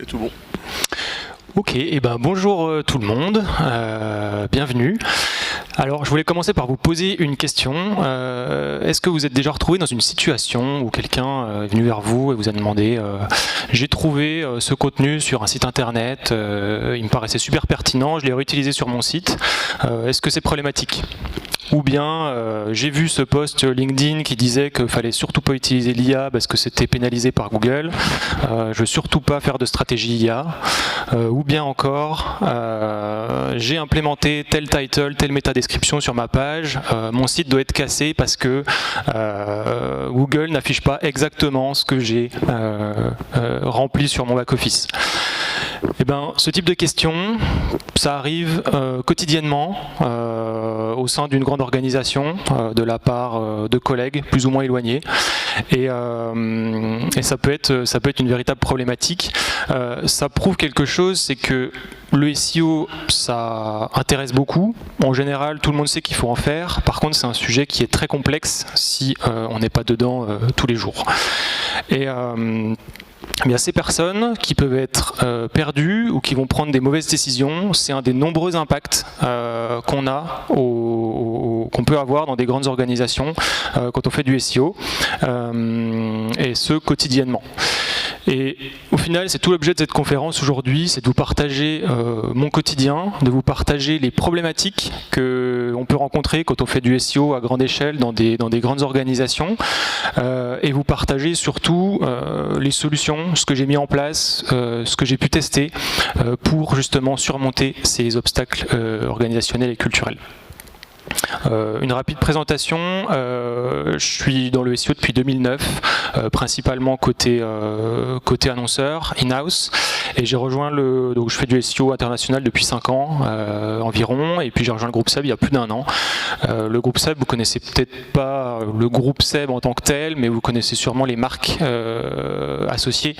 C'est tout bon. Ok, et bonjour tout le monde, bienvenue. Alors je voulais commencer par vous poser une question. Est-ce que vous êtes déjà retrouvé dans une situation où quelqu'un est venu vers vous et vous a demandé j'ai trouvé ce contenu sur un site internet, il me paraissait super pertinent, je l'ai réutilisé sur mon site, est-ce que c'est problématique ? Ou bien j'ai vu ce post LinkedIn qui disait qu'il fallait surtout pas utiliser l'IA parce que c'était pénalisé par Google. Je veux surtout pas faire de stratégie IA. Ou bien encore, j'ai implémenté tel title, telle métadescription sur ma page. Mon site doit être cassé parce que Google n'affiche pas exactement ce que j'ai rempli sur mon back-office. Eh ben, ce type de questions, ça arrive quotidiennement au sein d'une grande organisation de la part de collègues plus ou moins éloignés et ça peut être une véritable problématique. Ça prouve quelque chose, c'est que le SEO, ça intéresse beaucoup. En général, tout le monde sait qu'il faut en faire. Par contre, c'est un sujet qui est très complexe si on n'est pas dedans tous les jours. Et bien, ces personnes qui peuvent être perdues ou qui vont prendre des mauvaises décisions, c'est un des nombreux impacts qu'on peut avoir dans des grandes organisations quand on fait du SEO, et ce quotidiennement. Et au final, c'est tout l'objet de cette conférence aujourd'hui, c'est de vous partager mon quotidien, de vous partager les problématiques qu'on peut rencontrer quand on fait du SEO à grande échelle dans des grandes organisations, et vous partager surtout les solutions, ce que j'ai mis en place, ce que j'ai pu tester pour justement surmonter ces obstacles organisationnels et culturels. Une rapide présentation, je suis dans le SEO depuis 2009, principalement côté annonceur, in-house, et j'ai rejoint donc je fais du SEO international depuis 5 ans environ, et puis j'ai rejoint le groupe SEB il y a plus d'1 an. Le groupe SEB, vous connaissez peut-être pas le groupe SEB en tant que tel, mais vous connaissez sûrement les marques associées,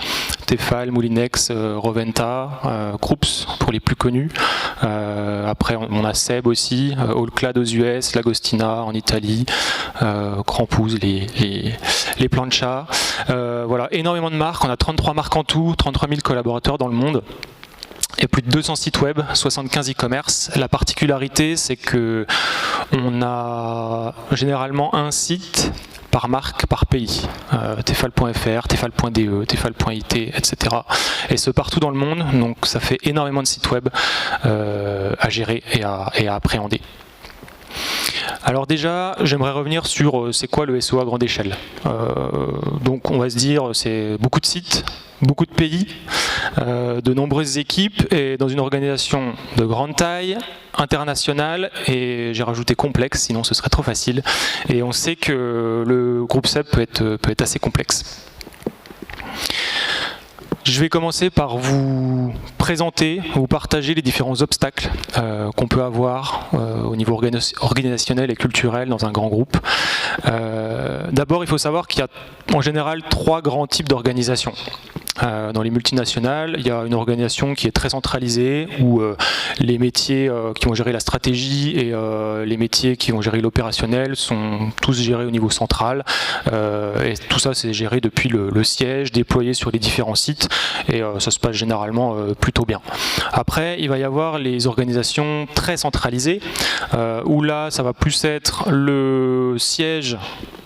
Tefal, Moulinex, Roventa, Krups pour les plus connus. Après on a SEB aussi, Allclad aux US, Lagostina en Italie, Crampouze, les Plancha. Voilà, énormément de marques, on a 33 marques en tout, 33 000 collaborateurs dans le monde. Et plus de 200 sites web, 75 e-commerce. La particularité, c'est que on a généralement un site par marque, par pays. Tefal.fr, Tefal.de, Tefal.it, etc. Et ce partout dans le monde, donc ça fait énormément de sites web à gérer et à appréhender. Alors déjà, j'aimerais revenir sur c'est quoi le SEO à grande échelle. Donc on va se dire c'est beaucoup de sites, beaucoup de pays, de nombreuses équipes et dans une organisation de grande taille, internationale, et j'ai rajouté complexe, sinon ce serait trop facile. Et on sait que le groupe SEB peut être assez complexe. Je vais commencer par vous présenter, vous partager les différents obstacles qu'on peut avoir au niveau organisationnel et culturel dans un grand groupe. D'abord, il faut savoir qu'il y a en général 3 grands types d'organisations. Dans les multinationales, il y a une organisation qui est très centralisée où les métiers qui vont gérer la stratégie et les métiers qui vont gérer l'opérationnel sont tous gérés au niveau central, et tout ça c'est géré depuis le siège, déployé sur les différents sites, et ça se passe généralement plutôt bien. Après, il va y avoir les organisations très centralisées où là ça va plus être le siège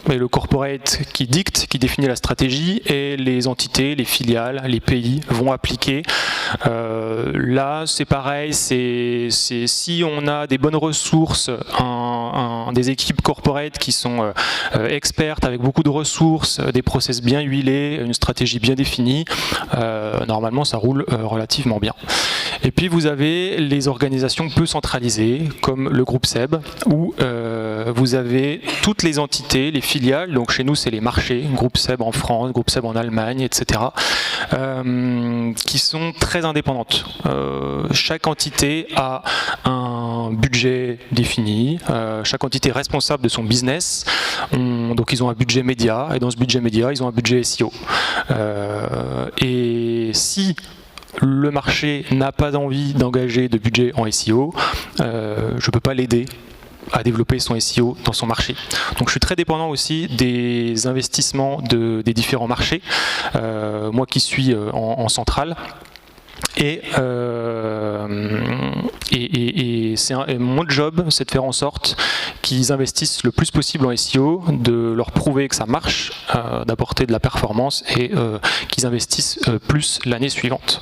et le corporate qui dicte, qui définit la stratégie, et les entités, les filiales, les pays vont appliquer. Là, c'est pareil, c'est si on a des bonnes ressources, des équipes corporate qui sont expertes avec beaucoup de ressources, des process bien huilés, une stratégie bien définie, normalement ça roule relativement bien. Et puis vous avez les organisations peu centralisées, comme le groupe SEB, où vous avez toutes les entités, les filiales, donc chez nous c'est les marchés, groupe SEB en France, groupe SEB en Allemagne, etc., qui sont très indépendantes. Chaque entité a un budget défini, chaque entité est responsable de son business, donc ils ont un budget média, et dans ce budget média, ils ont un budget SEO. Et si le marché n'a pas envie d'engager de budget en SEO, je ne peux pas l'aider à développer son SEO dans son marché. Donc je suis très dépendant aussi des investissements des différents marchés, moi qui suis en centrale. Et mon job, c'est de faire en sorte qu'ils investissent le plus possible en SEO, de leur prouver que ça marche, d'apporter de la performance et qu'ils investissent plus l'année suivante.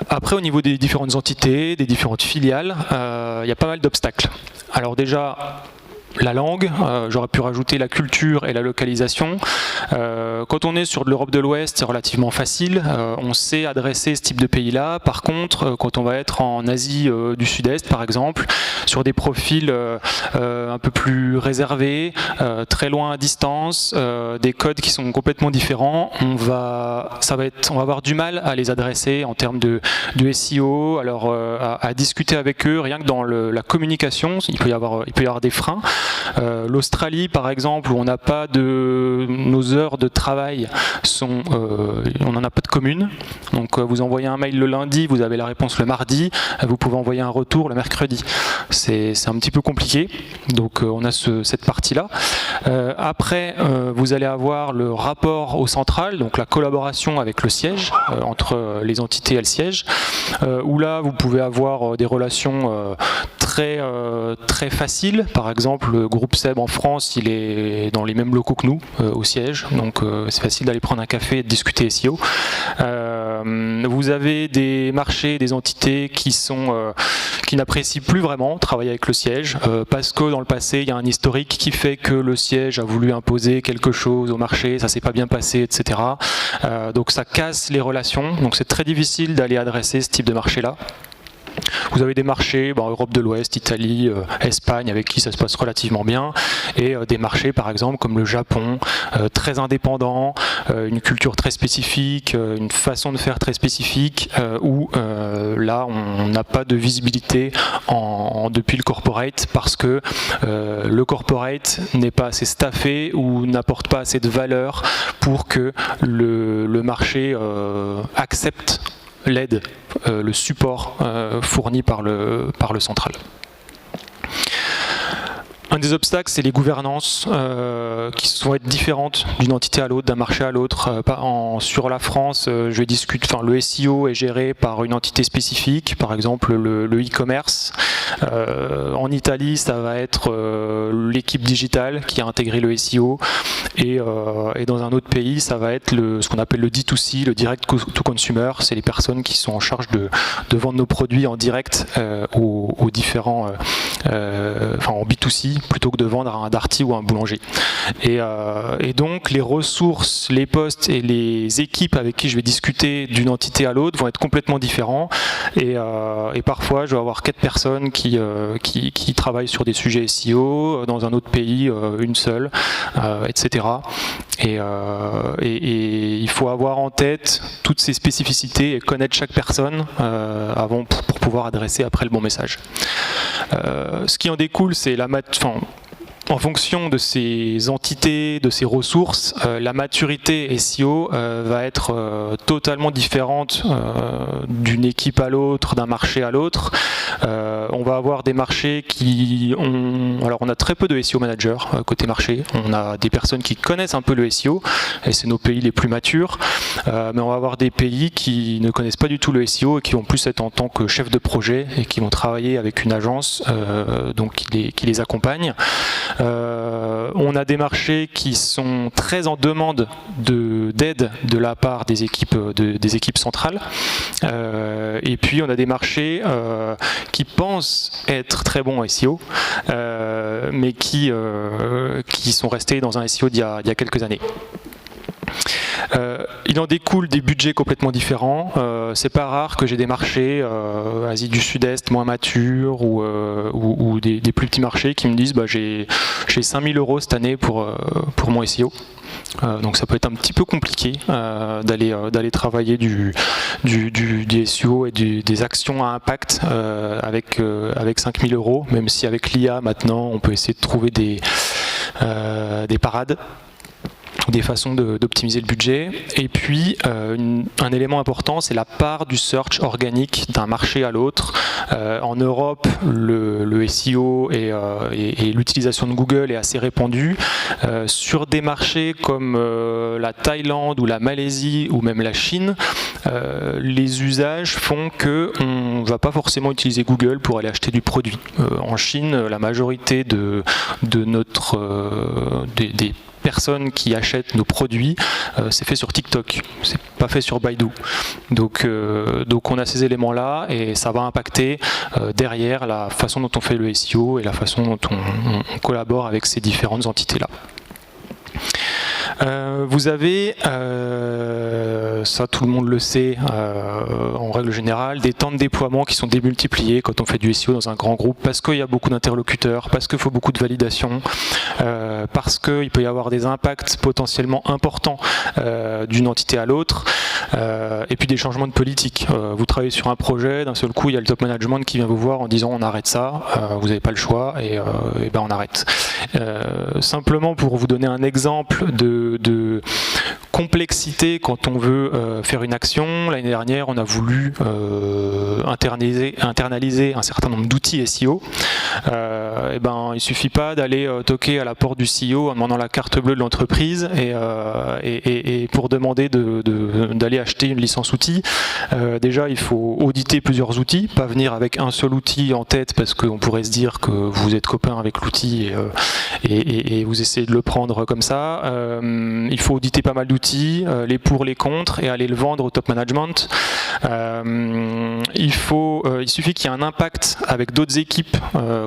Après, au niveau des différentes entités, des différentes filiales, il y a pas mal d'obstacles. Alors déjà, la langue, j'aurais pu rajouter la culture et la localisation. Quand on est sur de l'Europe de l'Ouest, c'est relativement facile, on sait adresser ce type de pays-là. Par contre, quand on va être en Asie du Sud-Est, par exemple, sur des profils un peu plus réservés, très loin à distance, des codes qui sont complètement différents, on va avoir du mal à les adresser en termes de SEO, alors à discuter avec eux, rien que dans la communication, il peut y avoir des freins. L'Australie, par exemple, où on n'a pas nos heures de travail on n'en a pas de commune. Donc vous envoyez un mail le lundi, vous avez la réponse le mardi, vous pouvez envoyer un retour le mercredi. C'est un petit peu compliqué. Donc on a cette partie-là. Après, vous allez avoir le rapport au central, donc la collaboration avec le siège, entre les entités et le siège, où là vous pouvez avoir des relations très faciles. Par exemple, le groupe SEB en France, il est dans les mêmes locaux que nous, au siège, donc c'est facile d'aller prendre un café et de discuter SEO. Vous avez des marchés, des entités qui n'apprécient plus vraiment travailler avec le siège, parce que dans le passé, il y a un historique qui fait que le siège a voulu imposer quelque chose au marché, ça s'est pas bien passé, etc. Donc ça casse les relations, donc c'est très difficile d'aller adresser ce type de marché-là. Vous avez des marchés, Europe de l'Ouest, Italie, Espagne, avec qui ça se passe relativement bien, et des marchés par exemple comme le Japon, très indépendants, une culture très spécifique, une façon de faire très spécifique, où là on n'a pas de visibilité depuis le corporate, parce que le corporate n'est pas assez staffé ou n'apporte pas assez de valeur pour que le marché accepte l'aide, le support fourni par le central. Un des obstacles, c'est les gouvernances qui vont être différentes d'une entité à l'autre, d'un marché à l'autre. Sur la France, le SEO est géré par une entité spécifique, par exemple le e-commerce. En Italie, ça va être l'équipe digitale qui a intégré le SEO. Et dans un autre pays, ça va être ce qu'on appelle le D2C, le direct to consumer. C'est les personnes qui sont en charge de vendre nos produits en direct aux différents, en B2C, plutôt que de vendre à un Darty ou à un boulanger. Et donc les ressources, les postes et les équipes avec qui je vais discuter d'une entité à l'autre vont être complètement différents. Et parfois, je vais avoir 4 personnes qui travaillent sur des sujets SEO, dans un autre pays, une seule, etc. Et il faut avoir en tête toutes ces spécificités et connaître chaque personne avant pour pouvoir adresser après le bon message. Ce qui en découle, c'est en fonction de ces entités, de ces ressources, la maturité SEO va être totalement différente d'une équipe à l'autre, d'un marché à l'autre. On va avoir des marchés Alors on a très peu de SEO managers côté marché. On a des personnes qui connaissent un peu le SEO, et c'est nos pays les plus matures. Mais on va avoir des pays qui ne connaissent pas du tout le SEO et qui vont plus être en tant que chef de projet et qui vont travailler avec une agence qui les accompagne. On a des marchés qui sont très en demande d'aide de la part des équipes centrales. Et puis on a des marchés qui pensent être très bons en SEO, mais qui sont restés dans un SEO d'il y a quelques années. Il en découle des budgets complètement différents. C'est pas rare que j'ai des marchés Asie du Sud-Est moins matures ou des plus petits marchés qui me disent j'ai 5 000 € cette année pour mon SEO. Donc ça peut être un petit peu compliqué d'aller travailler du SEO et des actions à impact avec 5 000 €, même si avec l'IA maintenant on peut essayer de trouver des parades. ou des façons d'optimiser le budget. Et puis un élément important, c'est la part du search organique d'un marché à l'autre. En Europe, le SEO et l'utilisation de Google est assez répandue. Sur des marchés comme la Thaïlande ou la Malaisie ou même la Chine, les usages font qu'on ne va pas forcément utiliser Google pour aller acheter du produit. En Chine, la majorité des personnes qui achètent nos produits, c'est fait sur TikTok, c'est pas fait sur Baidu. Donc on a ces éléments-là et ça va impacter derrière la façon dont on fait le SEO et la façon dont on collabore avec ces différentes entités-là. Vous avez, ça tout le monde le sait en règle générale, des temps de déploiement qui sont démultipliés quand on fait du SEO dans un grand groupe parce qu'il y a beaucoup d'interlocuteurs, parce qu'il faut beaucoup de validation, parce qu'il peut y avoir des impacts potentiellement importants d'une entité à l'autre, et puis des changements de politique. Vous travaillez sur un projet, d'un seul coup il y a le top management qui vient vous voir en disant on arrête ça, vous n'avez pas le choix et ben on arrête. Simplement pour vous donner un exemple de complexité quand on veut faire une action. L'année dernière, on a voulu internaliser un certain nombre d'outils SEO. Et ben, il suffit pas d'aller toquer à la porte du CEO en demandant la carte bleue de l'entreprise et pour demander d'aller acheter une licence outil. Déjà, il faut auditer plusieurs outils, pas venir avec un seul outil en tête parce qu'on pourrait se dire que vous êtes copain avec l'outil et vous essayez de le prendre comme ça. Il faut auditer pas mal d'outils, les pour, les contre, et aller le vendre au top management. Il suffit qu'il y ait un impact avec d'autres équipes,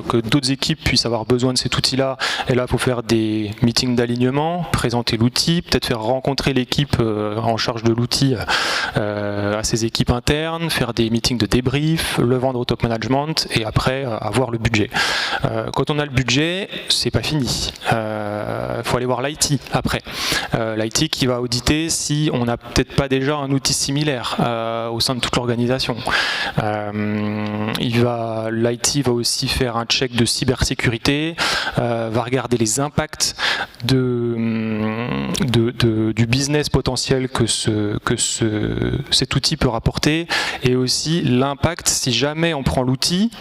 que d'autres équipes puissent avoir besoin de cet outil-là. Et là, il faut faire des meetings d'alignement, présenter l'outil, peut-être faire rencontrer l'équipe en charge de l'outil à ses équipes internes, faire des meetings de débrief, le vendre au top management, et après avoir le budget. Quand on a le budget, c'est pas fini. Il faut aller voir l'IT après. L'IT qui va auditer si on n'a peut-être pas déjà un outil similaire au sein de toute l'organisation. L'IT va aussi faire un check de cybersécurité, va regarder les impacts du business potentiel que cet outil peut rapporter, et aussi l'impact si jamais on prend l'outil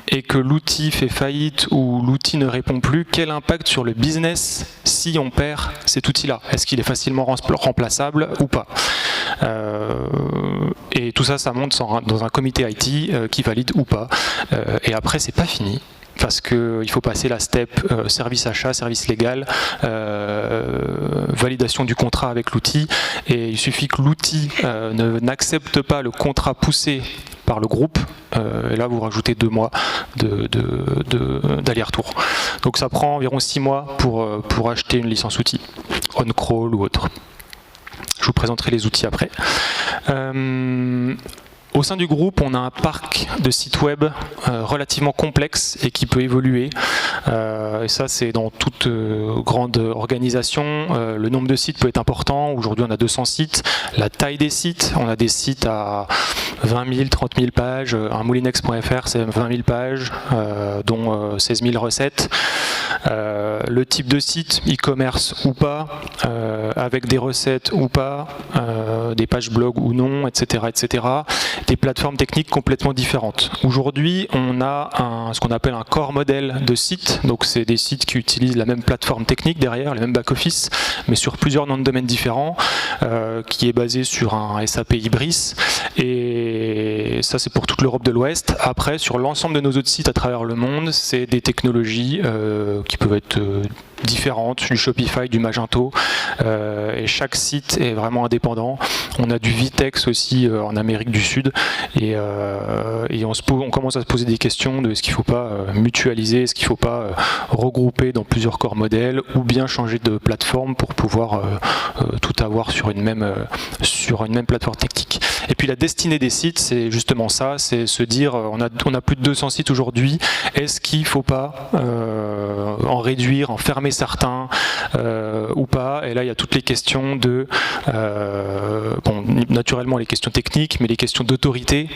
et que l'outil fait faillite ou l'outil ne répond plus, quel impact sur le business si on perd cet outil-là? Est-ce qu'il est facilement remplaçable ou pas? Et tout ça, ça monte dans un comité IT qui valide ou pas. Et après, c'est pas fini. Parce qu'il faut passer la step service achat, service légal, validation du contrat avec l'outil, et il suffit que l'outil n'accepte pas le contrat poussé par le groupe, et là vous rajoutez 2 mois d'aller-retour. Donc ça prend environ 6 mois pour acheter une licence outil, on-crawl ou autre. Je vous présenterai les outils après. Au sein du groupe, on a un parc de sites web relativement complexe et qui peut évoluer. Et ça, c'est dans toute grande organisation. Le nombre de sites peut être important. Aujourd'hui, on a 200 sites. La taille des sites, on a des sites à 20 000, 30 000 pages. Un moulinex.fr, c'est 20 000 pages, dont 16 000 recettes. Le type de site, e-commerce ou pas, avec des recettes ou pas, des pages blog ou non, etc., etc. Des plateformes techniques complètement différentes. Aujourd'hui, on a ce qu'on appelle un core modèle de site. Donc, c'est des sites qui utilisent la même plateforme technique derrière, le même back-office, mais sur plusieurs noms de domaines différents, qui est basé sur un SAP Ibris. Et ça, c'est pour toute l'Europe de l'Ouest. Après, sur l'ensemble de nos autres sites à travers le monde, c'est des technologies qui peuvent être différentes, du Shopify, du Magento, et chaque site est vraiment indépendant. On a du Vitex aussi en Amérique du Sud, et on commence à se poser des questions de est-ce qu'il ne faut pas mutualiser, est-ce qu'il ne faut pas regrouper dans plusieurs corps modèles, ou bien changer de plateforme pour pouvoir tout avoir sur une même plateforme technique. Et puis la destinée des sites, c'est justement ça, c'est se dire on a plus de 200 sites aujourd'hui, est-ce qu'il ne faut pas en réduire, en fermer certains ou pas? Et là, il y a toutes les questions naturellement les questions techniques, mais les questions d'autorité.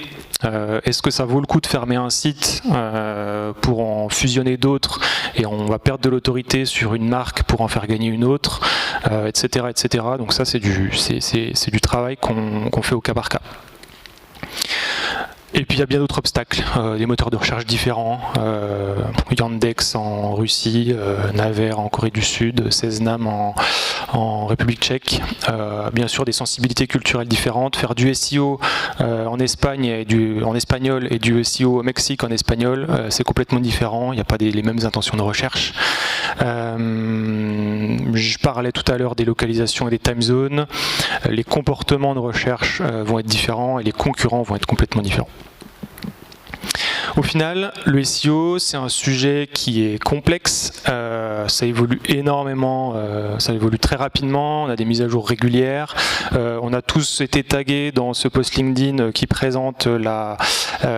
Est-ce que ça vaut le coup de fermer un site pour en fusionner d'autres et on va perdre de l'autorité sur une marque pour en faire gagner une autre? etc., etc. Donc ça, c'est du travail qu'on fait au cas par cas. Et puis il y a bien d'autres obstacles, des moteurs de recherche différents, Yandex en Russie, Naver en Corée du Sud, Seznam en République tchèque, bien sûr des sensibilités culturelles différentes, faire du SEO en Espagne en espagnol et du SEO au Mexique en espagnol, c'est complètement différent, il n'y a pas les mêmes intentions de recherche. Je parlais tout à l'heure des localisations et des time zones, les comportements de recherche vont être différents et les concurrents vont être complètement différents. Au final, le SEO, c'est un sujet qui est complexe, ça évolue énormément, ça évolue très rapidement, on a des mises à jour régulières, on a tous été tagués dans ce post LinkedIn qui présente la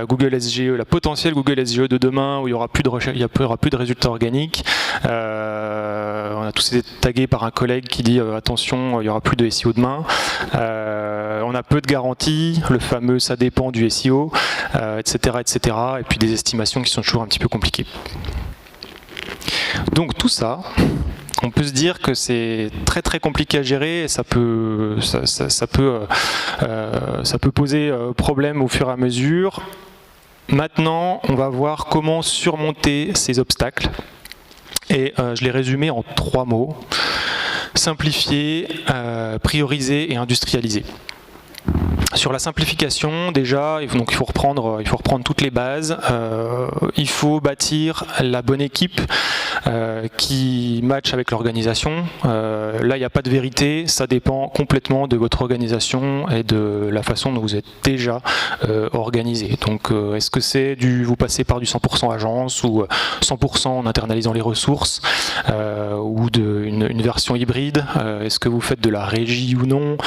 Google SGE, la potentielle Google SGE de demain où il n'y aura plus de recherche, il n'y aura plus de résultats organiques. On a tous été tagués par un collègue qui dit attention, il n'y aura plus de SEO demain. On a peu de garanties, le fameux ça dépend du SEO, etc., etc. Et puis des estimations qui sont toujours un petit peu compliquées. Donc tout ça, on peut se dire que c'est très très compliqué à gérer et ça peut poser problème au fur et à mesure. Maintenant, on va voir comment surmonter ces obstacles. Et je l'ai résumé en 3 mots. Simplifier, prioriser et industrialiser. Sur la simplification, déjà, il faut reprendre toutes les bases. Il faut bâtir la bonne équipe qui matche avec l'organisation. Là, il n'y a pas de vérité, ça dépend complètement de votre organisation et de la façon dont vous êtes déjà organisé. Donc, est-ce que c'est vous passez par du 100% agence ou 100% en internalisant les ressources ou une version hybride? Est-ce que vous faites de la régie ou non?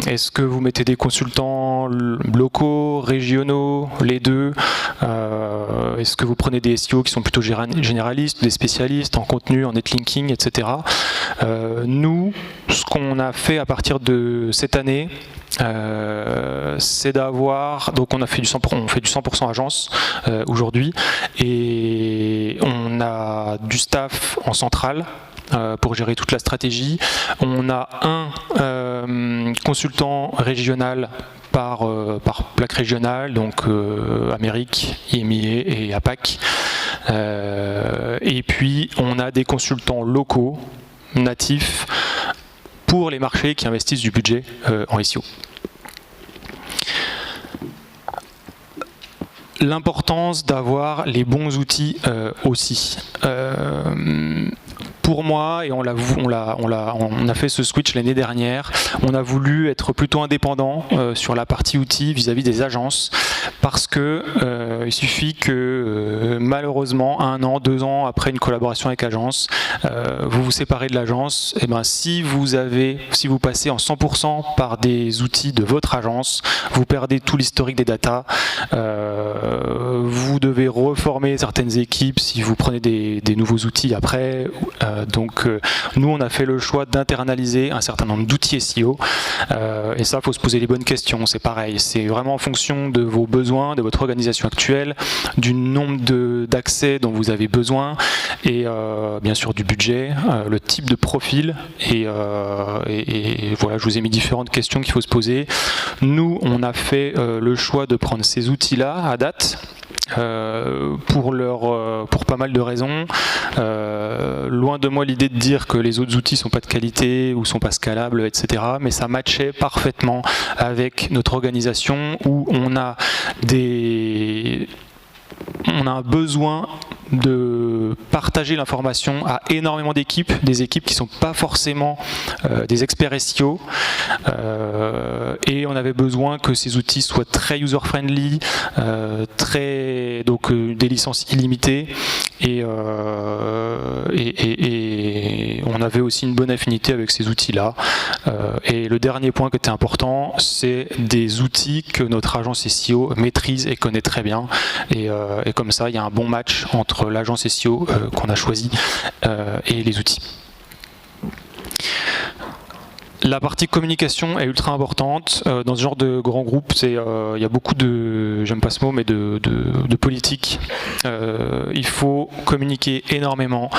Est-ce que vous mettez des consultants locaux, régionaux, les deux? Est-ce que vous prenez des SEO qui sont plutôt généralistes, des spécialistes en contenu, en netlinking, etc. Nous, ce qu'on a fait à partir de cette année, c'est d'avoir, donc on fait du 100% agence aujourd'hui, et on a du staff en centrale pour gérer toute la stratégie. On a un consultant régional par plaque régionale, donc Amérique, IMIA et APAC. Et puis on a des consultants locaux, natifs, pour les marchés qui investissent du budget en SEO. L'importance d'avoir les bons outils aussi. Pour moi, et on a fait ce switch l'année dernière, on a voulu être plutôt indépendant sur la partie outils vis-à-vis des agences, parce que il suffit que malheureusement 1 an, 2 ans après une collaboration avec agence, vous vous séparez de l'agence, et ben si vous passez en 100% par des outils de votre agence, vous perdez tout l'historique des datas, vous devez reformer certaines équipes si vous prenez des nouveaux outils après. Donc nous on a fait le choix d'internaliser un certain nombre d'outils SEO et ça, il faut se poser les bonnes questions, c'est pareil, c'est vraiment en fonction de vos besoins, de votre organisation actuelle, du nombre d'accès dont vous avez besoin et bien sûr du budget, le type de profil et voilà, je vous ai mis différentes questions qu'il faut se poser. Nous on a fait le choix de prendre ces outils là à date pour pas mal de raisons. Loin de moi l'idée de dire que les autres outils sont pas de qualité ou sont pas scalables, etc. Mais ça matchait parfaitement avec notre organisation où on a un besoin de partager l'information à énormément d'équipes, des équipes qui ne sont pas forcément des experts SEO, et on avait besoin que ces outils soient très user-friendly, donc des licences illimitées, et on avait aussi une bonne affinité avec ces outils-là. Et le dernier point qui était important, c'est des outils que notre agence SEO maîtrise et connaît très bien, et comme ça, il y a un bon match entre l'agence SEO qu'on a choisie et les outils. La partie communication est ultra importante. Dans ce genre de grand groupe, il y a beaucoup de, j'aime pas ce mot, mais de politique. Il faut communiquer énormément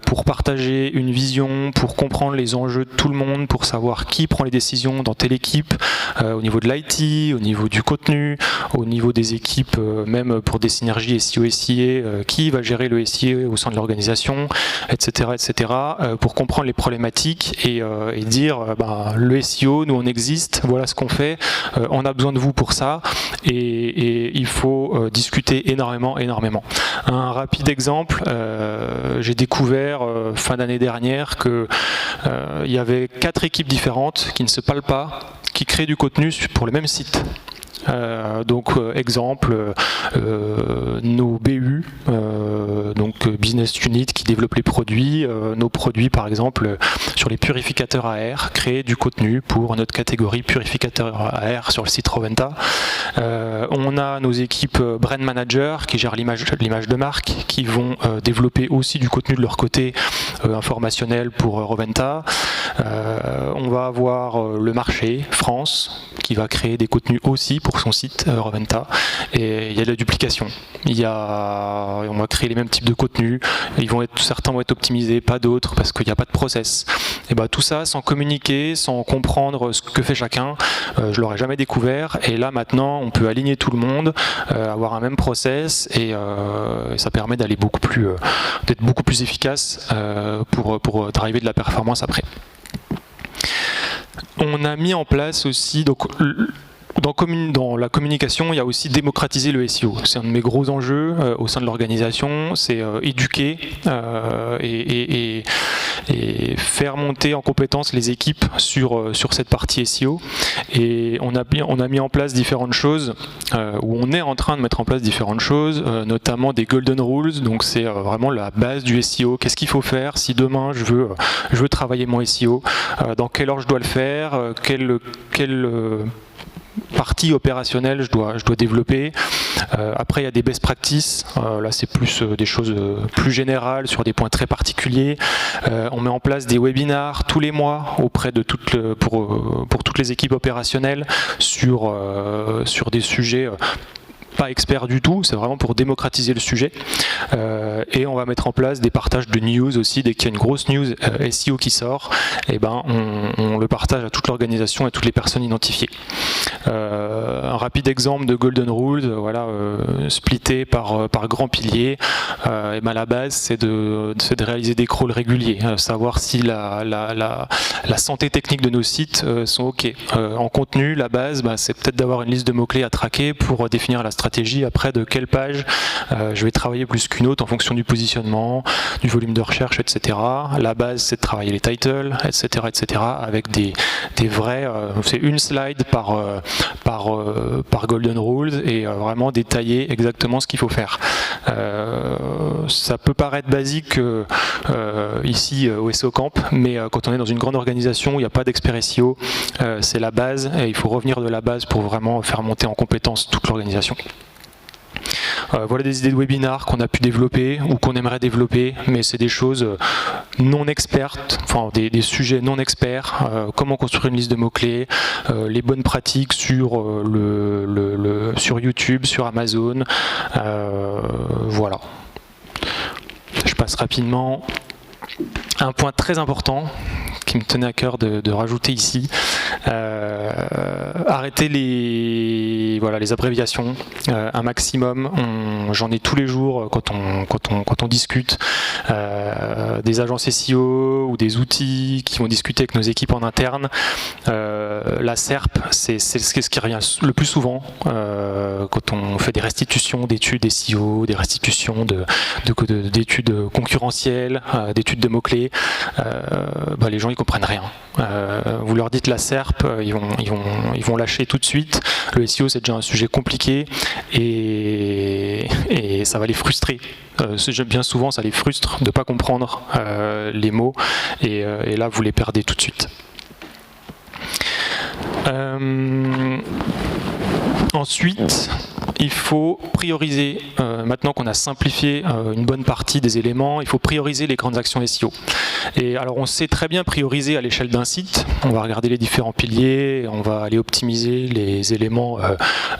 pour partager une vision, pour comprendre les enjeux de tout le monde, pour savoir qui prend les décisions dans telle équipe, au niveau de l'IT, au niveau du contenu, au niveau des équipes, même pour des synergies SEO, SIA, qui va gérer le SIA au sein de l'organisation, etc., etc., pour comprendre les problématiques et dire le SEO, nous on existe, voilà ce qu'on fait, on a besoin de vous pour ça, et il faut discuter énormément. Un rapide exemple, j'ai découvert fin d'année dernière que il y avait 4 équipes différentes qui ne se parlent pas, qui créent du contenu pour le même site. Exemple, nos BU, donc Business Unit qui développent les produits, nos produits par exemple sur les purificateurs à air, créer du contenu pour notre catégorie purificateur à air sur le site Roventa. On a nos équipes Brand Manager qui gèrent l'image de marque, qui vont développer aussi du contenu de leur côté informationnel pour Roventa. On va avoir le marché France qui va créer des contenus aussi pour son site Roventa, et il y a de la duplication. On va créer les mêmes types de contenus, certains vont être optimisés, pas d'autres, parce qu'il n'y a pas de process. Et tout ça, sans communiquer, sans comprendre ce que fait chacun, je l'aurais jamais découvert. Et là maintenant, on peut aligner tout le monde, avoir un même process, et ça permet d'être beaucoup plus efficace pour driver de la performance après. On a mis en place aussi, dans la communication, il y a aussi démocratiser le SEO. C'est un de mes gros enjeux au sein de l'organisation, c'est éduquer et faire monter en compétence les équipes sur cette partie SEO. Et on a mis en place différentes choses, ou on est en train de mettre en place différentes choses, notamment des golden rules. Donc c'est vraiment la base du SEO. Qu'est-ce qu'il faut faire si demain je veux travailler mon SEO, dans quelle ordre je dois le faire, quelle partie opérationnelle je dois développer. Après il y a des best practices, là c'est plus des choses plus générales sur des points très particuliers. On met en place des webinars tous les mois auprès de pour toutes les équipes opérationnelles sur des sujets pas expert du tout, c'est vraiment pour démocratiser le sujet. Et on va mettre en place des partages de news aussi. Dès qu'il y a une grosse news SEO qui sort, on le partage à toute l'organisation et à toutes les personnes identifiées. Un rapide exemple de Golden Rules, splitté par grands piliers. La base, c'est de réaliser des crawls réguliers, savoir si la santé technique de nos sites sont OK. En contenu, la base, c'est peut-être d'avoir une liste de mots-clés à traquer pour définir la stratégie après de quelle page je vais travailler plus qu'une autre en fonction du positionnement, du volume de recherche, etc. La base, c'est de travailler les titles, etc., avec des vrais, c'est une slide par Golden Rules, et vraiment détailler exactement ce qu'il faut faire. Ça peut paraître basique ici au SEO Camp, mais quand on est dans une grande organisation où il n'y a pas d'expert SEO, c'est la base, et il faut revenir de la base pour vraiment faire monter en compétence toute l'organisation. Voilà des idées de webinars qu'on a pu développer ou qu'on aimerait développer, mais c'est des choses non expertes, enfin des sujets non experts, comment construire une liste de mots-clés, les bonnes pratiques sur sur YouTube, sur Amazon, voilà. Je passe rapidement. Un point très important qui me tenait à cœur de rajouter ici, arrêter les abréviations un maximum. J'en ai tous les jours quand on discute, des agences SEO ou des outils qui vont discuter avec nos équipes en interne. La SERP, c'est ce qui revient le plus souvent quand on fait des restitutions d'études SEO, des restitutions d'études concurrentielles, d'études de mots-clés. Les gens ils comprennent rien. Vous leur dites la SERP, ils vont lâcher tout de suite. Le SEO c'est déjà un sujet compliqué et ça va les frustrer. Bien souvent ça les frustre de ne pas comprendre les mots, et là vous les perdez tout de suite. Ensuite, il faut prioriser, maintenant qu'on a simplifié une bonne partie des éléments, il faut prioriser les grandes actions SEO. Et alors on sait très bien prioriser à l'échelle d'un site, on va regarder les différents piliers, on va aller optimiser les éléments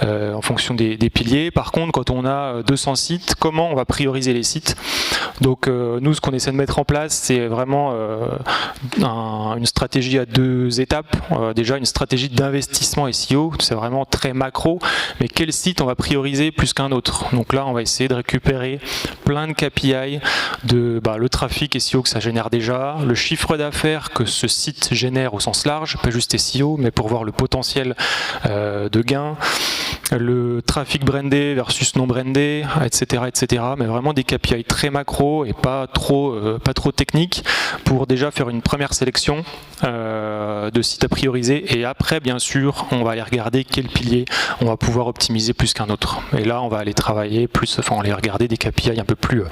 en fonction des piliers. Par contre, quand on a 200 sites, comment on va prioriser les sites? Donc nous, ce qu'on essaie de mettre en place, c'est vraiment une stratégie à 2 étapes. Déjà, une stratégie d'investissement SEO, c'est vraiment très macro, mais quel site on va prioriser plus qu'un autre? Donc là, on va essayer de récupérer plein de KPI de le trafic SEO que ça génère déjà, le chiffre d'affaires que ce site génère au sens large, pas juste SEO, mais pour voir le potentiel de gain, le trafic brandé versus non brandé, etc., etc. Mais vraiment des KPI très macro et pas trop techniques pour déjà faire une première sélection de sites à prioriser. Et après, bien sûr, on va aller regarder quel pilier on va pouvoir optimiser plus qu'un autre. Et là, on va aller travailler plus, on va aller regarder des KPI un peu plus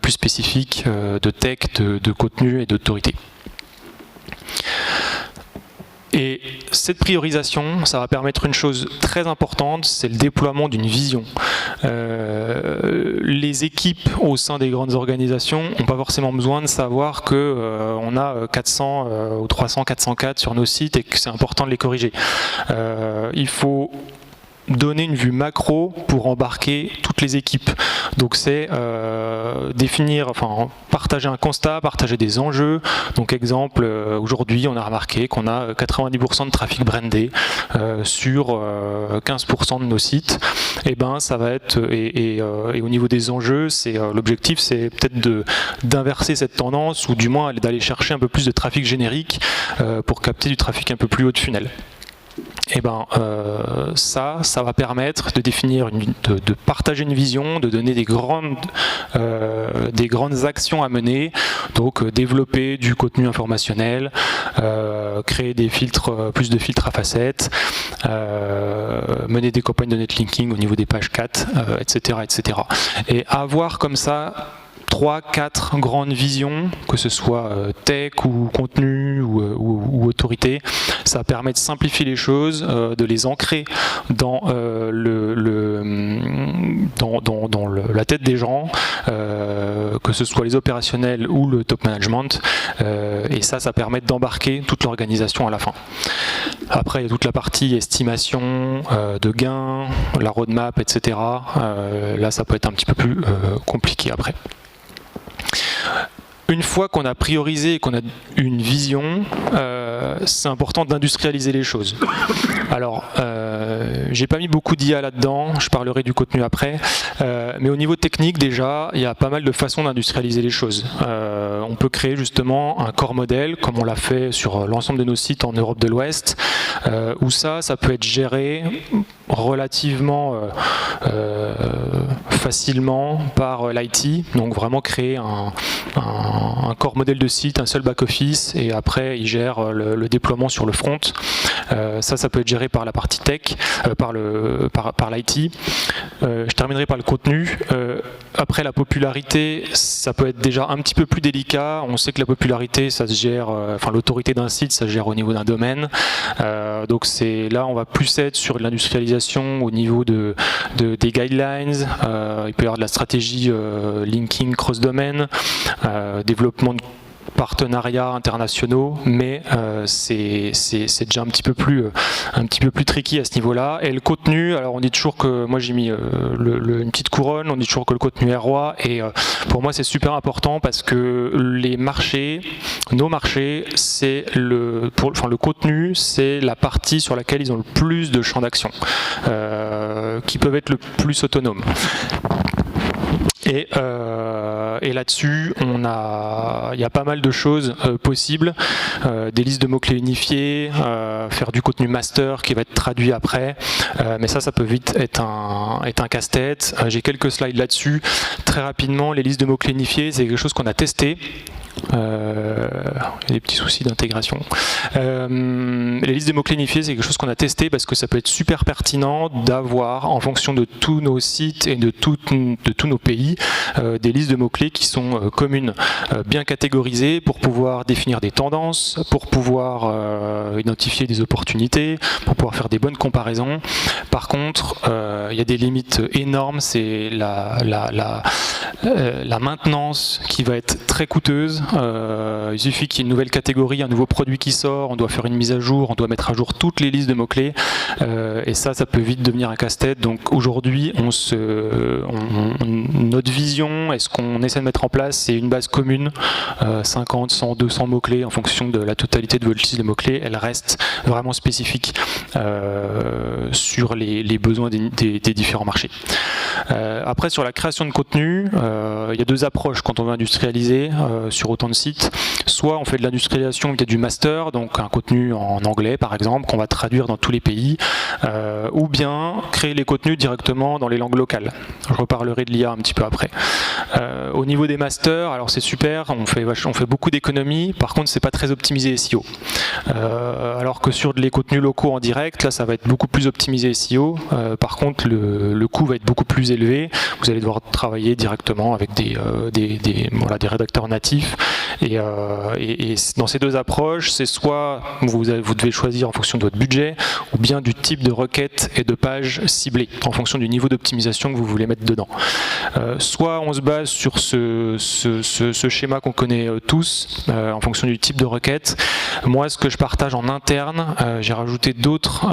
spécifiques de tech, de contenu et d'autorité. Et cette priorisation, ça va permettre une chose très importante, c'est le déploiement d'une vision. Les équipes au sein des grandes organisations n'ont pas forcément besoin de savoir qu'on a 400 ou 300, 404 sur nos sites et que c'est important de les corriger. Il faut donner une vue macro pour embarquer toutes les équipes. Donc c'est partager un constat, partager des enjeux. Donc exemple, aujourd'hui on a remarqué qu'on a 90% de trafic brandé sur 15% de nos sites. Et ben ça va être et au niveau des enjeux, l'objectif c'est peut-être d'inverser cette tendance ou du moins d'aller chercher un peu plus de trafic générique pour capter du trafic un peu plus haut de funnel. Et ça va permettre de définir, de partager une vision, de donner des grandes actions à mener. Donc développer du contenu informationnel, créer des filtres, plus de filtres à facettes, mener des campagnes de netlinking au niveau des pages 4, etc., etc. Et avoir comme ça 3-4 grandes visions, que ce soit tech ou contenu ou autorité, ça permet de simplifier les choses, de les ancrer dans la tête des gens, que ce soit les opérationnels ou le top management, et ça permet d'embarquer toute l'organisation à la fin. Après, il y a toute la partie estimation de gains, la roadmap, etc. Là, ça peut être un petit peu plus compliqué après. Une fois qu'on a priorisé et qu'on a une vision, c'est important d'industrialiser les choses. Alors, j'ai pas mis beaucoup d'IA là-dedans, je parlerai du contenu après, mais au niveau technique déjà, il y a pas mal de façons d'industrialiser les choses. On peut créer justement un corps modèle, comme on l'a fait sur l'ensemble de nos sites en Europe de l'Ouest, où ça peut être géré relativement facilement par l'IT, donc vraiment créer un corps modèle de site, un seul back-office, et après il gère le déploiement sur le front. Ça peut être géré par la partie tech, par l'IT. Je terminerai par le contenu. Après, la popularité, ça peut être déjà un petit peu plus délicat. On sait que la popularité, ça se gère, l'autorité d'un site, ça se gère au niveau d'un domaine. Donc là, on va plus être sur l'industrialisation au niveau des guidelines. Il peut y avoir de la stratégie linking cross-domaine, développement de partenariats internationaux, mais c'est déjà un petit peu plus tricky à ce niveau-là. Et le contenu, alors on dit toujours que, moi j'ai mis une petite couronne, on dit toujours que le contenu est roi, et pour moi c'est super important parce que nos marchés, le contenu, c'est la partie sur laquelle ils ont le plus de champs d'action, qui peuvent être le plus autonomes. Et là-dessus, il y a pas mal de choses possibles, des listes de mots-clés unifiées, faire du contenu master qui va être traduit après, mais ça peut vite être un casse-tête. J'ai quelques slides là-dessus. Très rapidement, les listes de mots-clés unifiées, c'est quelque chose qu'on a testé. Il y a des petits soucis d'intégration. Les listes de mots-clés unifiées, c'est quelque chose qu'on a testé parce que ça peut être super pertinent d'avoir, en fonction de tous nos sites et de tous nos pays, des listes de mots-clés qui sont communes, bien catégorisées pour pouvoir définir des tendances, pour pouvoir identifier des opportunités, pour pouvoir faire des bonnes comparaisons. Par contre, il y a des limites énormes, c'est la maintenance qui va être très coûteuse. Il suffit qu'il y ait une nouvelle catégorie, un nouveau produit qui sort, on doit faire une mise à jour, on doit mettre à jour toutes les listes de mots-clés, et ça peut vite devenir un casse-tête. Donc aujourd'hui, notre vision, et ce qu'on essaie de mettre en place, c'est une base commune, 50, 100, 200 mots-clés en fonction de la totalité de votre liste de mots-clés. Elle reste vraiment spécifique sur les besoins des différents marchés. Après, sur la création de contenu, il y a deux approches quand on veut industrialiser sur autant de sites. Soit on fait de l'industrialisation via du master, donc un contenu en anglais par exemple, qu'on va traduire dans tous les pays, ou bien créer les contenus directement dans les langues locales. Je reparlerai de l'IA un petit peu après. Au niveau des masters, alors c'est super, on fait beaucoup d'économies, par contre c'est pas très optimisé SEO. Alors que sur les contenus locaux en direct, là ça va être beaucoup plus optimisé SEO, par contre le coût va être beaucoup plus élevé, vous allez devoir travailler directement avec des rédacteurs natifs, et dans ces deux approches, c'est soit vous devez choisir en fonction de votre budget, ou bien du type de requête et de page ciblée, en fonction du niveau d'optimisation que vous voulez mettre dedans. Soit on se base sur ce schéma qu'on connaît tous, en fonction du type de requête. Moi, ce que je partage en interne, j'ai rajouté d'autres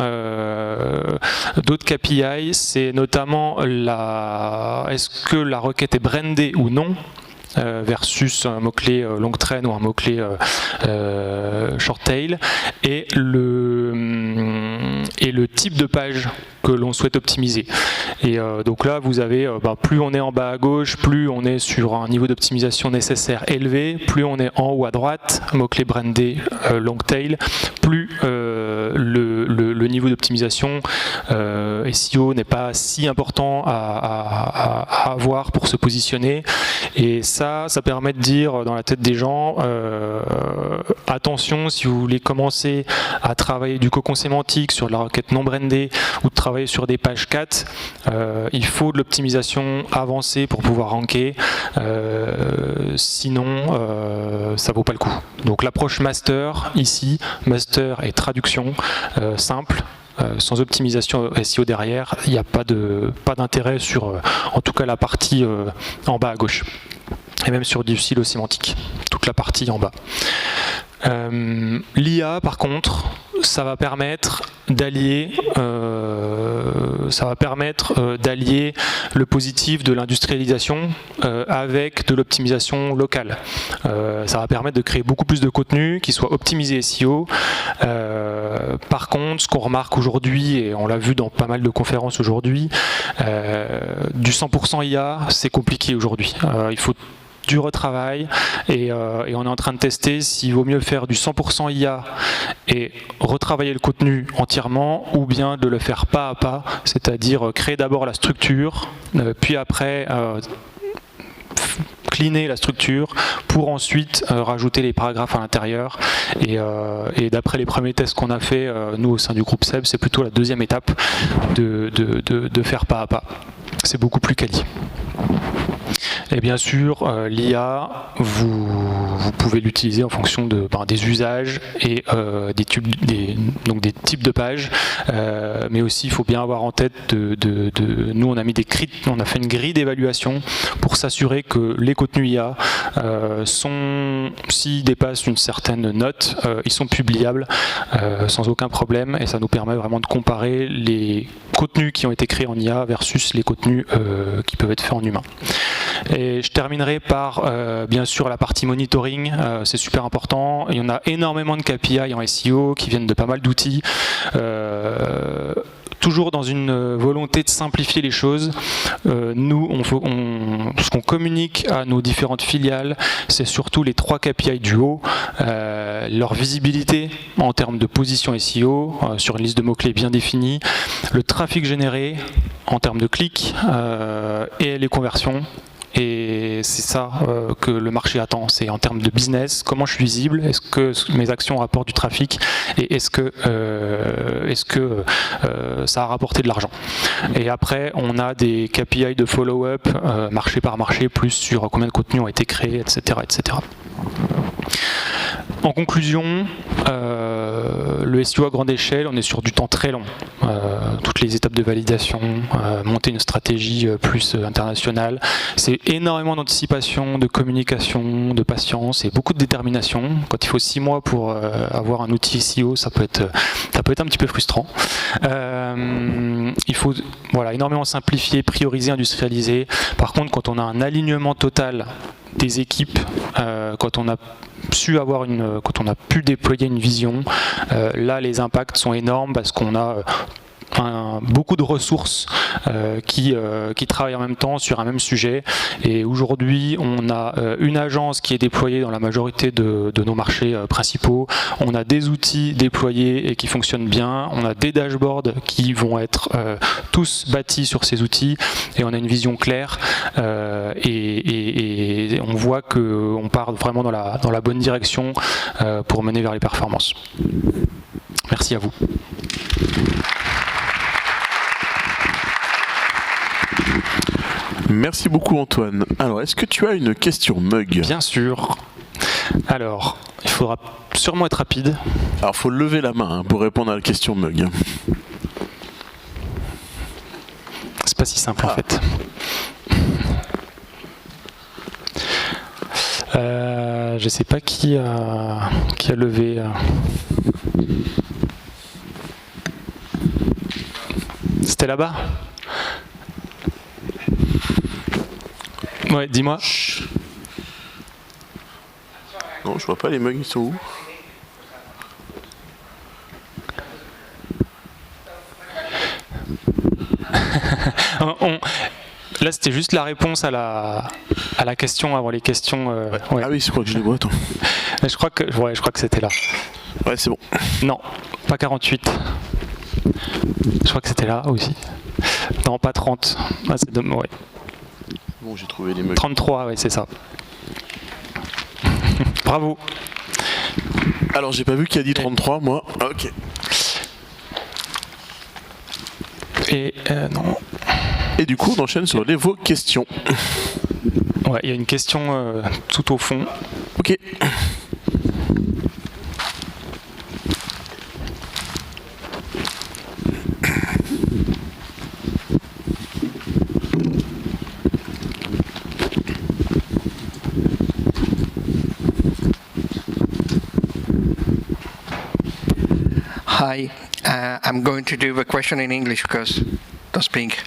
KPI, c'est notamment est-ce que la requête est brandée ou non, versus un mot-clé long train ou un mot-clé short tail, et le type de page que l'on souhaite optimiser. Et donc là, vous avez, plus on est en bas à gauche, plus on est sur un niveau d'optimisation nécessaire élevé, plus on est en haut à droite, mot-clé brandé long tail, plus le niveau d'optimisation SEO n'est pas si important à avoir pour se positionner. Et ça permet de dire dans la tête des gens, attention, si vous voulez commencer à travailler du cocon sémantique sur de la requête non brandée, ou de travailler sur des pages 4, il faut de l'optimisation avancée pour pouvoir ranker, sinon ça vaut pas le coup. Donc l'approche master ici, master et traduction simple, sans optimisation SEO derrière, il n'y a pas d'intérêt sur en tout cas la partie en bas à gauche, et même sur du silo sémantique, toute la partie en bas. L'IA par contre, ça va permettre d'allier le positif de l'industrialisation avec de l'optimisation locale. Ça va permettre de créer beaucoup plus de contenu qui soit optimisé SEO. Par contre, ce qu'on remarque aujourd'hui, et on l'a vu dans pas mal de conférences aujourd'hui, du 100% IA, c'est compliqué aujourd'hui. Il faut du retravail, et on est en train de tester s'il vaut mieux faire du 100% IA et retravailler le contenu entièrement, ou bien de le faire pas à pas, c'est-à-dire créer d'abord la structure, puis après cleaner la structure pour ensuite rajouter les paragraphes à l'intérieur, et d'après les premiers tests qu'on a fait nous au sein du groupe SEB, c'est plutôt la deuxième étape de faire pas à pas. C'est beaucoup plus quali. Et bien sûr, l'IA, vous pouvez l'utiliser en fonction des usages et des types de pages, mais aussi il faut bien avoir en tête nous on a fait une grille d'évaluation pour s'assurer que les contenus IA s'ils dépassent une certaine note, ils sont publiables sans aucun problème, et ça nous permet vraiment de comparer les contenus qui ont été créés en IA versus les contenus qui peuvent être faits en humain. Et je terminerai par bien sûr la partie monitoring, c'est super important. Il y en a énormément de KPI en SEO qui viennent de pas mal d'outils. Toujours dans une volonté de simplifier les choses. Nous, ce qu'on communique à nos différentes filiales, c'est surtout les 3 KPI du haut, leur visibilité en termes de position SEO, sur une liste de mots-clés bien définie, le trafic généré en termes de clics, et les conversions et c'est ça que le marché attend. C'est en termes de business, comment je suis visible, est-ce que mes actions rapportent du trafic et est-ce que ça a rapporté de l'argent. Et après, on a des KPI de follow-up marché par marché, plus sur combien de contenus ont été créés, etc. etc. En conclusion, le SEO à grande échelle, on est sur du temps très long. Toutes les étapes de validation, monter une stratégie plus internationale. C'est énormément d'anticipation, de communication, de patience et beaucoup de détermination. Quand il faut 6 mois pour avoir un outil SEO, ça peut être un petit peu frustrant. Il faut énormément simplifier, prioriser, industrialiser. Par contre, quand on a un alignement total des équipes, quand on a pu déployer une vision, là les impacts sont énormes parce qu'on a beaucoup de ressources qui travaillent en même temps sur un même sujet. Et aujourd'hui, on a une agence qui est déployée dans la majorité de nos marchés principaux. On a des outils déployés et qui fonctionnent bien. On a des dashboards qui vont être tous bâtis sur ces outils. Et on a une vision claire. Et on voit qu'on part vraiment dans la bonne direction pour mener vers les performances. Merci à vous. Merci beaucoup Antoine. Alors, est-ce que tu as une question Mug? Bien sûr. Alors, il faudra sûrement être rapide. Alors, il faut lever la main pour répondre à la question Mug. C'est pas si simple en fait. Je sais pas qui a levé. C'était là-bas? Ouais, dis-moi. Non, je vois pas les mugs, ils sont où? Là, c'était juste la réponse à la question avant les questions. Ouais. Ah oui, je crois que je les vois, attends. Je crois que c'était là. Ouais, c'est bon. Non, pas 48. Je crois que c'était là aussi. Non, pas 30. Ah, c'est ouais. Bon, j'ai trouvé les mugs. 33, ouais, c'est ça. Bravo. Alors, j'ai pas vu qui a dit 33, moi. Ah, ok. Et non. Et du coup, on enchaîne sur vos questions. Ouais, il y a une question tout au fond. Ok. Hi, I'm going to do the question in English because I don't speak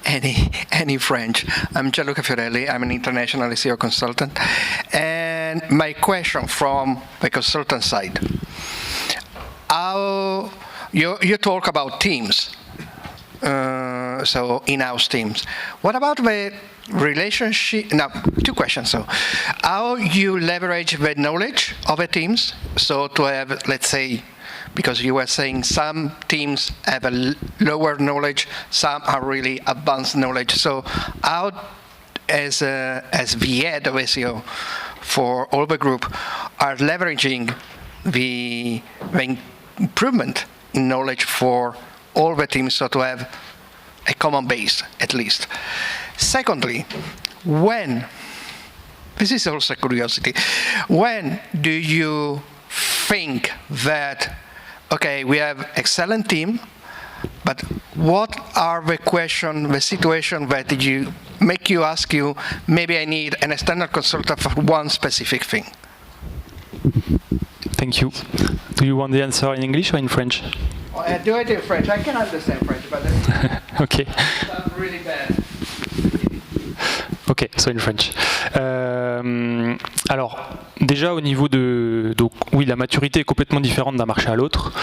any French. I'm Gianluca Fiorelli. I'm an international SEO consultant. And my question from the consultant side, how you talk about teams, so in-house teams. What about the relationship? Now, 2 questions. So, how you leverage the knowledge of the teams? So to have, let's say, because you were saying some teams have a lower knowledge, some are really advanced knowledge. So how, as the head of SEO for all the group, are leveraging the improvement in knowledge for all the teams, so to have a common base at least. Secondly, this is also curiosity, when do you think that, okay, we have excellent team, but what are the situation that make you ask you, maybe I need an external consultant for one specific thing? Thank you. Do you want the answer in English or in French? Do it in French. I can understand French, but okay. That's really bad. Ok, so in French. Alors, déjà au niveau de... Donc oui, la maturité est complètement différente d'un marché à l'autre.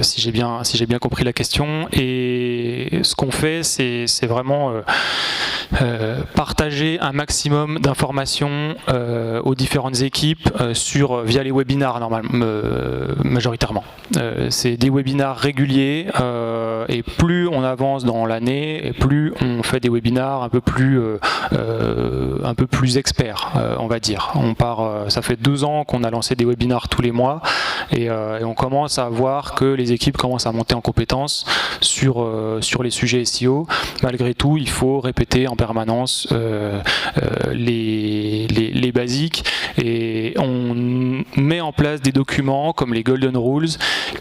si j'ai bien compris la question. Et ce qu'on fait, c'est vraiment partager un maximum d'informations aux différentes équipes via les webinars majoritairement. C'est des webinars réguliers et plus on avance dans l'année et plus on fait des webinars un peu plus experts, on va dire. Ça fait 2 ans qu'on a lancé des webinars tous les mois et on commence à voir que les équipes commencent à monter en compétences sur les sujets SEO. Malgré tout, il faut répéter en permanence les basiques et on met en place des documents comme les Golden Rules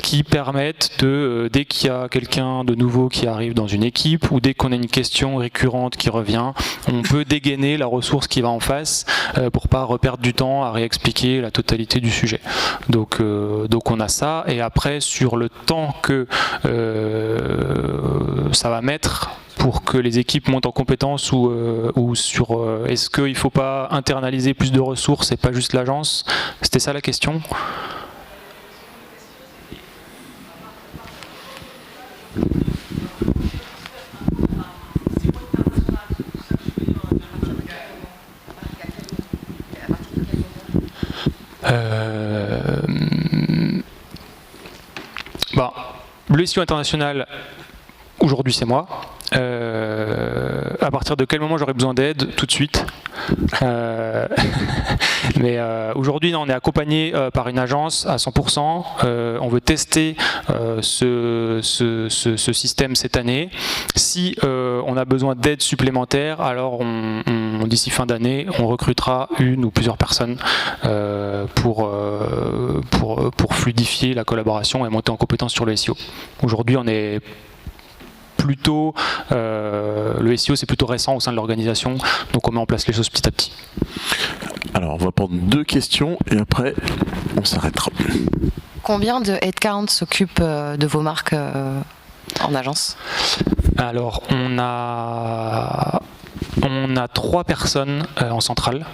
qui permettent dès qu'il y a quelqu'un de nouveau qui arrive dans une équipe ou dès qu'on a une question récurrente qui revient, on peut dégainer la ressource qui va en face pour pas reperdre du temps à réexpliquer la totalité du sujet. Donc on a ça, et après sur le temps que ça va mettre pour que les équipes montent en compétences ou sur est-ce qu'il ne faut pas internaliser plus de ressources et pas juste l'agence? C'était ça la question? Le SEO international, aujourd'hui c'est moi. À partir de quel moment j'aurais besoin d'aide? Tout de suite. Mais aujourd'hui, on est accompagné par une agence à 100%. On veut tester ce système cette année. Si on a besoin d'aide supplémentaire, alors d'ici fin d'année, on recrutera une ou plusieurs personnes pour fluidifier la collaboration et monter en compétence sur le SEO. Aujourd'hui, on est plutôt le SEO, c'est plutôt récent au sein de l'organisation, donc on met en place les choses petit à petit. Alors on va prendre 2 questions et après on s'arrêtera. Combien de headcount s'occupent de vos marques en agence? Alors on a 3 personnes en centrale.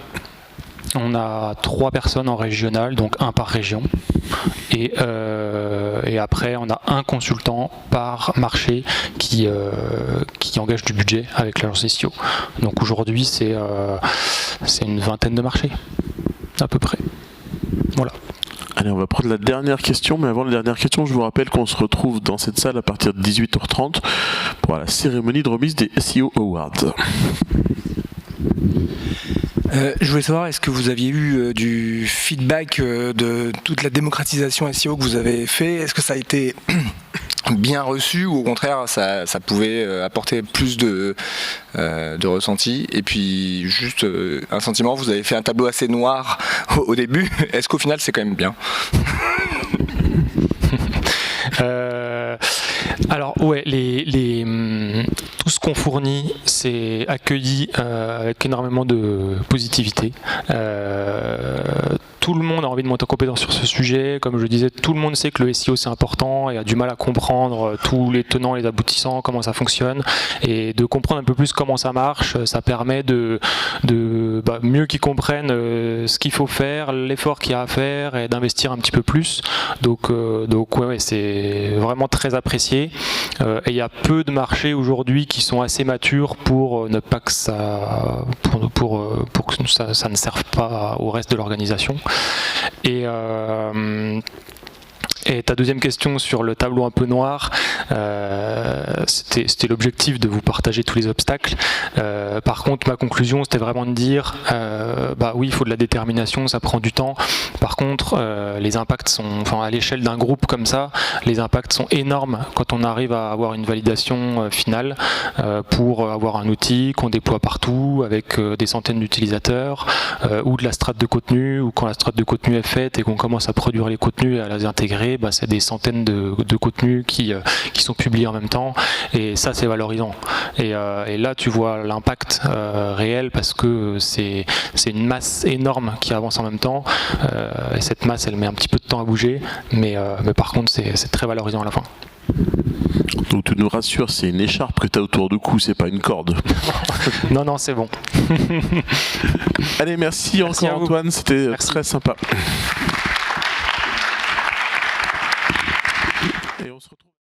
On a 3 personnes en régional, donc 1 par région. Et après, on a un consultant par marché qui engage du budget avec l'agence SEO. Donc aujourd'hui, c'est une vingtaine de marchés, à peu près. Voilà. Allez, on va prendre la dernière question, mais avant la dernière question, je vous rappelle qu'on se retrouve dans cette salle à partir de 18h30 pour la cérémonie de remise des SEO Awards. Je voulais savoir, est-ce que vous aviez eu du feedback de toute la démocratisation SEO que vous avez fait? Est-ce que ça a été bien reçu ou au contraire ça pouvait apporter plus de ressenti? Et puis juste un sentiment, vous avez fait un tableau assez noir au début. Est-ce qu'au final c'est quand même bien? Alors ouais, tout ce qu'on fournit, c'est accueilli avec énormément de positivité. Tout le monde a envie de monter en compétence sur ce sujet. Comme je disais, tout le monde sait que le SEO c'est important et a du mal à comprendre tous les tenants et les aboutissants, comment ça fonctionne, et de comprendre un peu plus comment ça marche. Ça permet de mieux qu'ils comprennent ce qu'il faut faire, l'effort qu'il y a à faire et d'investir un petit peu plus. Donc ouais, c'est vraiment très apprécié. Et il y a peu de marchés aujourd'hui qui sont assez matures pour ne pas que ça ne serve pas au reste de l'organisation. Et ta deuxième question sur le tableau un peu noir, c'était l'objectif de vous partager tous les obstacles. Par contre, ma conclusion, c'était vraiment de dire, oui, il faut de la détermination, ça prend du temps. Par contre, les impacts sont, à l'échelle d'un groupe comme ça, les impacts sont énormes quand on arrive à avoir une validation finale pour avoir un outil qu'on déploie partout avec des centaines d'utilisateurs ou de la strate de contenu, ou quand la strate de contenu est faite et qu'on commence à produire les contenus et à les intégrer, c'est des centaines de contenus qui sont publiés en même temps, et ça c'est valorisant. Et là tu vois l'impact réel, parce que c'est une masse énorme qui avance en même temps, et cette masse elle met un petit peu de temps à bouger, mais par contre c'est très valorisant à la fin. Donc tu nous rassures, c'est une écharpe que tu as autour du cou, c'est pas une corde. Non, c'est bon. Allez, merci encore Antoine, c'était très sympa.